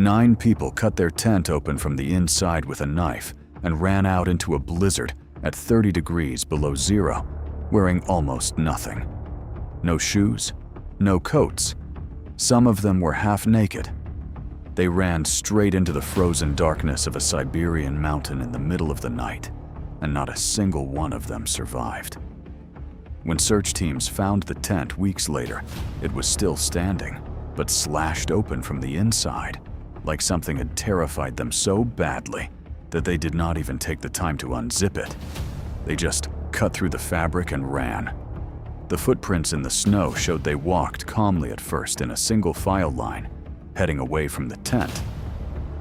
9 people cut their tent open from the inside with a knife and ran out into a blizzard at 30 degrees below zero, wearing almost nothing. No shoes, no coats. Some of them were half naked. They ran straight into the frozen darkness of a Siberian mountain in the middle of the night, and not a single one of them survived. When search teams found the tent weeks later, it was still standing, but slashed open from the inside, like something had terrified them so badly that they did not even take the time to unzip it. They just cut through the fabric and ran. The footprints in the snow showed they walked calmly at first in a single file line, heading away from the tent.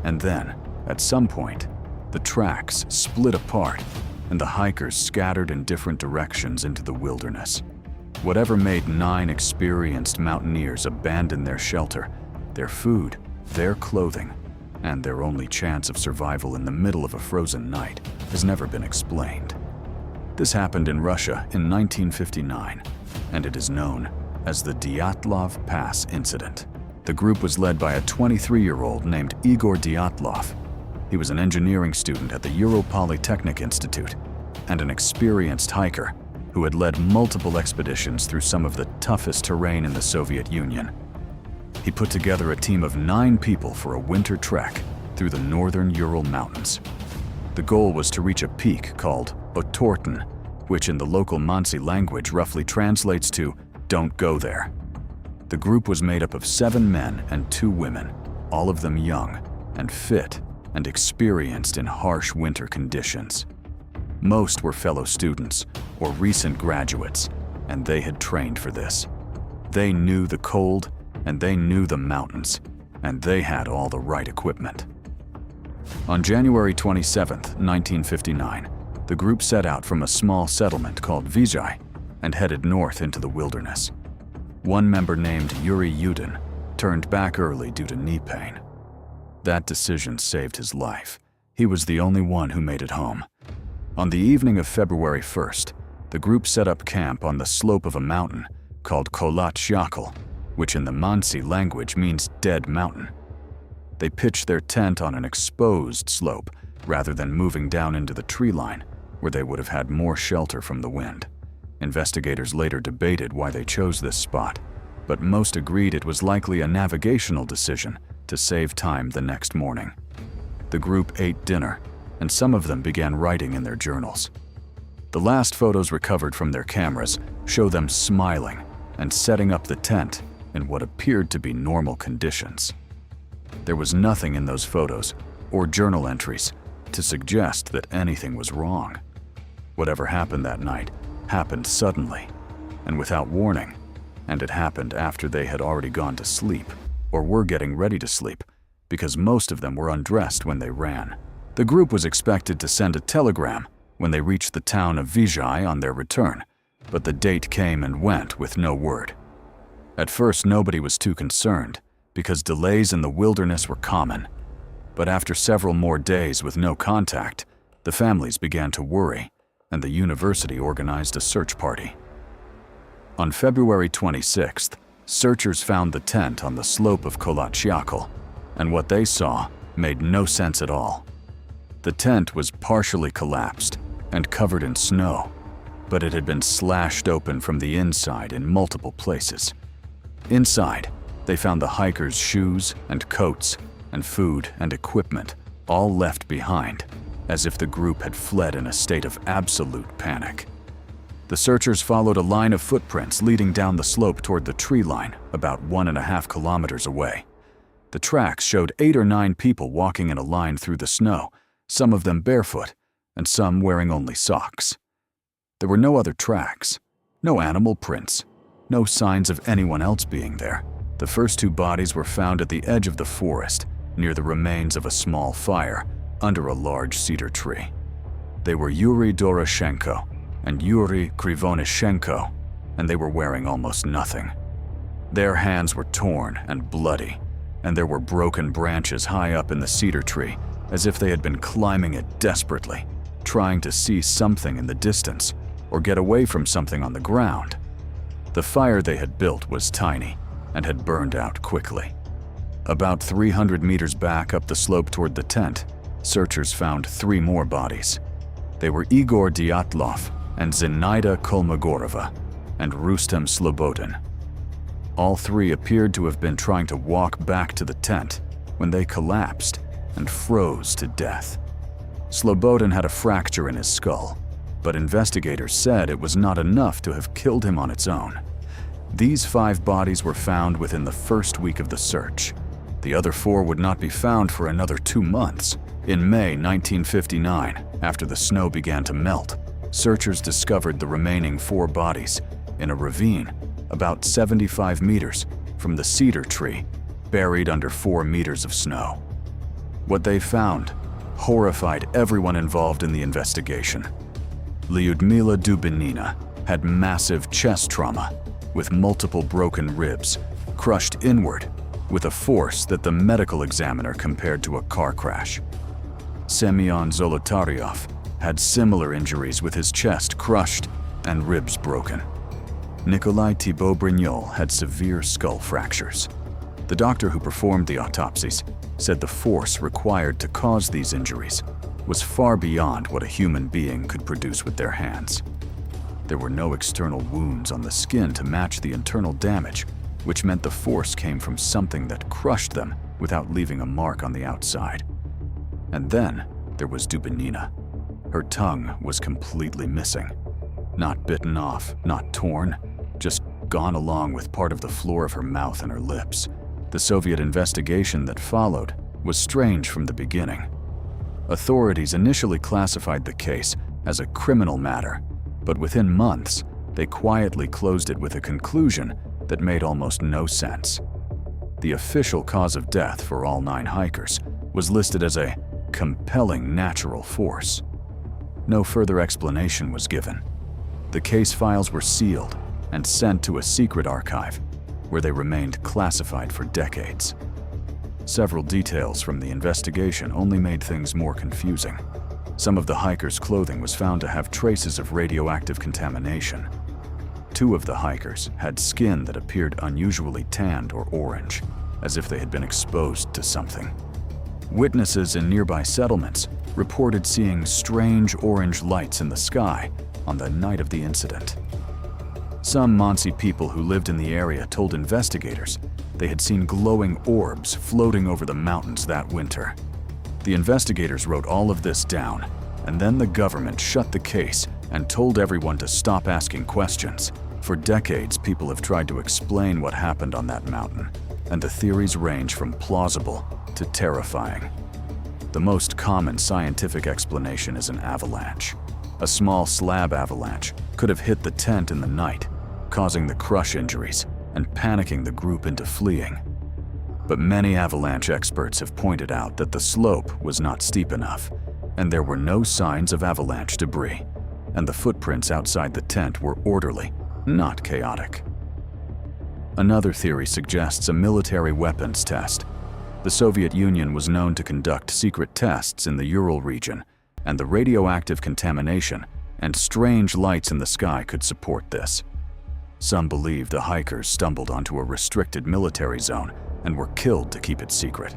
And then, at some point, the tracks split apart and the hikers scattered in different directions into the wilderness. Whatever made 9 experienced mountaineers abandon their shelter, their food, their clothing, and their only chance of survival in the middle of a frozen night has never been explained. This happened in Russia in 1959, and it is known as the Dyatlov Pass Incident. The group was led by a 23-year-old named Igor Dyatlov. He was an engineering student at the Ural Polytechnic Institute and an experienced hiker who had led multiple expeditions through some of the toughest terrain in the Soviet Union. He put together a team of 9 people for a winter trek through the northern Ural Mountains. The goal was to reach a peak called Otorten, which in the local Mansi language roughly translates to "don't go there." The group was made up of 7 men and 2 women, all of them young and fit and experienced in harsh winter conditions. Most were fellow students or recent graduates, and they had trained for this. They knew the cold, and they knew the mountains, and they had all the right equipment. On January 27, 1959, the group set out from a small settlement called Vizhai and headed north into the wilderness. One member named Yuri Yudin turned back early due to knee pain. That decision saved his life. He was the only one who made it home. On the evening of February 1st, the group set up camp on the slope of a mountain called Kholat Syakhl, which in the Mansi language means dead mountain. They pitched their tent on an exposed slope rather than moving down into the tree line, where they would have had more shelter from the wind. Investigators later debated why they chose this spot, but most agreed it was likely a navigational decision to save time the next morning. The group ate dinner, and some of them began writing in their journals. The last photos recovered from their cameras show them smiling and setting up the tent in what appeared to be normal conditions. There was nothing in those photos or journal entries to suggest that anything was wrong. Whatever happened that night happened suddenly and without warning, and it happened after they had already gone to sleep or were getting ready to sleep, because most of them were undressed when they ran. The group was expected to send a telegram when they reached the town of Vizhai on their return, but the date came and went with no word. At first, nobody was too concerned because delays in the wilderness were common, but after several more days with no contact, the families began to worry, and the university organized a search party. On February 26th, searchers found the tent on the slope of Kholat Syakhl, and what they saw made no sense at all. The tent was partially collapsed and covered in snow, but it had been slashed open from the inside in multiple places. Inside, they found the hikers' shoes and coats and food and equipment all left behind, as if the group had fled in a state of absolute panic. The searchers followed a line of footprints leading down the slope toward the tree line about 1.5 kilometers away. The tracks showed 8 or 9 people walking in a line through the snow, some of them barefoot, and some wearing only socks. There were no other tracks, no animal prints, no signs of anyone else being there. The first 2 bodies were found at the edge of the forest, near the remains of a small fire, under a large cedar tree. They were Yuri Doroshenko and Yuri Krivonishenko, and they were wearing almost nothing. Their hands were torn and bloody, and there were broken branches high up in the cedar tree, as if they had been climbing it desperately, trying to see something in the distance or get away from something on the ground. The fire they had built was tiny and had burned out quickly. About 300 meters back up the slope toward the tent, searchers found 3 more bodies. They were Igor Dyatlov and Zinaida Kolmogorova and Rustem Slobodin. All 3 appeared to have been trying to walk back to the tent when they collapsed and froze to death. Slobodin had a fracture in his skull, but investigators said it was not enough to have killed him on its own. These 5 bodies were found within the first week of the search. The other 4 would not be found for another 2 months. In May 1959, after the snow began to melt, searchers discovered the remaining 4 bodies in a ravine about 75 meters from the cedar tree, buried under 4 meters of snow. What they found horrified everyone involved in the investigation. Lyudmila Dubinina had massive chest trauma with multiple broken ribs, crushed inward with a force that the medical examiner compared to a car crash. Semyon Zolotaryov had similar injuries with his chest crushed and ribs broken. Nikolai Thibault-Brignol had severe skull fractures. The doctor who performed the autopsies said the force required to cause these injuries was far beyond what a human being could produce with their hands. There were no external wounds on the skin to match the internal damage, which meant the force came from something that crushed them without leaving a mark on the outside. And then there was Dubinina. Her tongue was completely missing. Not bitten off, not torn, just gone along with part of the floor of her mouth and her lips. The Soviet investigation that followed was strange from the beginning. Authorities initially classified the case as a criminal matter, but within months, they quietly closed it with a conclusion that made almost no sense. The official cause of death for all 9 hikers was listed as a compelling natural force. No further explanation was given. The case files were sealed and sent to a secret archive, where they remained classified for decades. Several details from the investigation only made things more confusing. Some of the hikers' clothing was found to have traces of radioactive contamination. 2 of the hikers had skin that appeared unusually tanned or orange, as if they had been exposed to something. Witnesses in nearby settlements reported seeing strange orange lights in the sky on the night of the incident. Some Mansi people who lived in the area told investigators they had seen glowing orbs floating over the mountains that winter. The investigators wrote all of this down, and then the government shut the case and told everyone to stop asking questions. For decades, people have tried to explain what happened on that mountain, and the theories range from plausible to terrifying. The most common scientific explanation is an avalanche. A small slab avalanche could have hit the tent in the night, causing the crush injuries and panicking the group into fleeing. But many avalanche experts have pointed out that the slope was not steep enough, and there were no signs of avalanche debris, and the footprints outside the tent were orderly, not chaotic. Another theory suggests a military weapons test. The Soviet Union was known to conduct secret tests in the Ural region, and the radioactive contamination and strange lights in the sky could support this. Some believe the hikers stumbled onto a restricted military zone and were killed to keep it secret.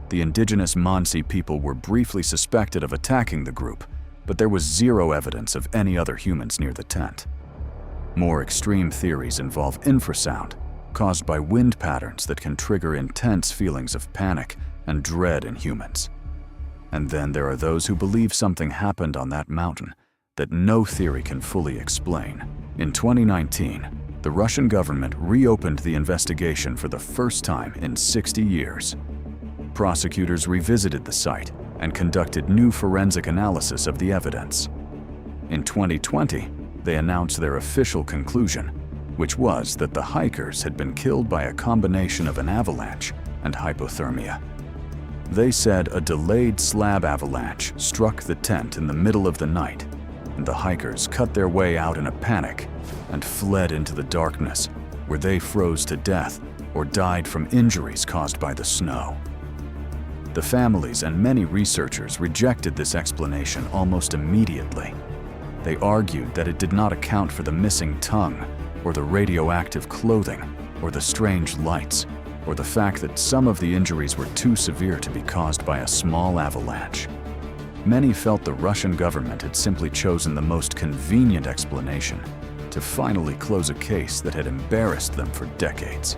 The indigenous Mansi people were briefly suspected of attacking the group, but there was zero evidence of any other humans near the tent. More extreme theories involve infrasound, caused by wind patterns that can trigger intense feelings of panic and dread in humans. And then there are those who believe something happened on that mountain that no theory can fully explain. In 2019, the Russian government reopened the investigation for the first time in 60 years. Prosecutors revisited the site and conducted new forensic analysis of the evidence. In 2020, they announced their official conclusion, which was that the hikers had been killed by a combination of an avalanche and hypothermia. They said a delayed slab avalanche struck the tent in the middle of the night, and the hikers cut their way out in a panic and fled into the darkness, where they froze to death or died from injuries caused by the snow. The families and many researchers rejected this explanation almost immediately. They argued that it did not account for the missing tongue, or the radioactive clothing, or the strange lights, or the fact that some of the injuries were too severe to be caused by a small avalanche. Many felt the Russian government had simply chosen the most convenient explanation to finally close a case that had embarrassed them for decades.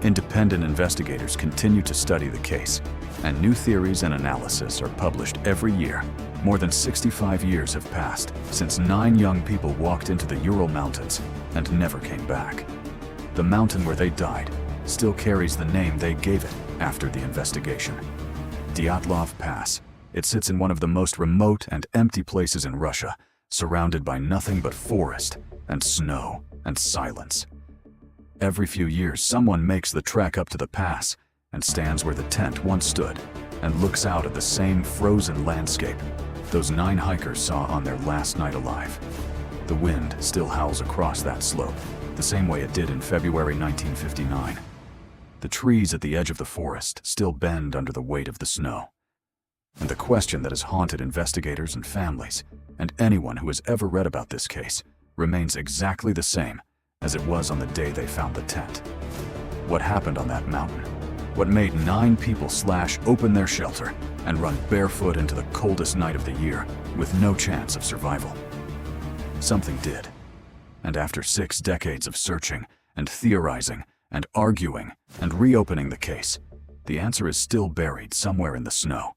Independent investigators continue to study the case, and new theories and analysis are published every year. More than 65 years have passed since 9 young people walked into the Ural Mountains and never came back. The mountain where they died still carries the name they gave it after the investigation: Dyatlov Pass. It sits in one of the most remote and empty places in Russia, surrounded by nothing but forest and snow and silence. Every few years, someone makes the trek up to the pass and stands where the tent once stood and looks out at the same frozen landscape those 9 hikers saw on their last night alive. The wind still howls across that slope, the same way it did in February 1959. The trees at the edge of the forest still bend under the weight of the snow. And the question that has haunted investigators and families, and anyone who has ever read about this case, remains exactly the same as it was on the day they found the tent. What happened on that mountain? What made 9 people slash open their shelter and run barefoot into the coldest night of the year with no chance of survival? Something did. And after 6 decades of searching and theorizing and arguing and reopening the case, the answer is still buried somewhere in the snow.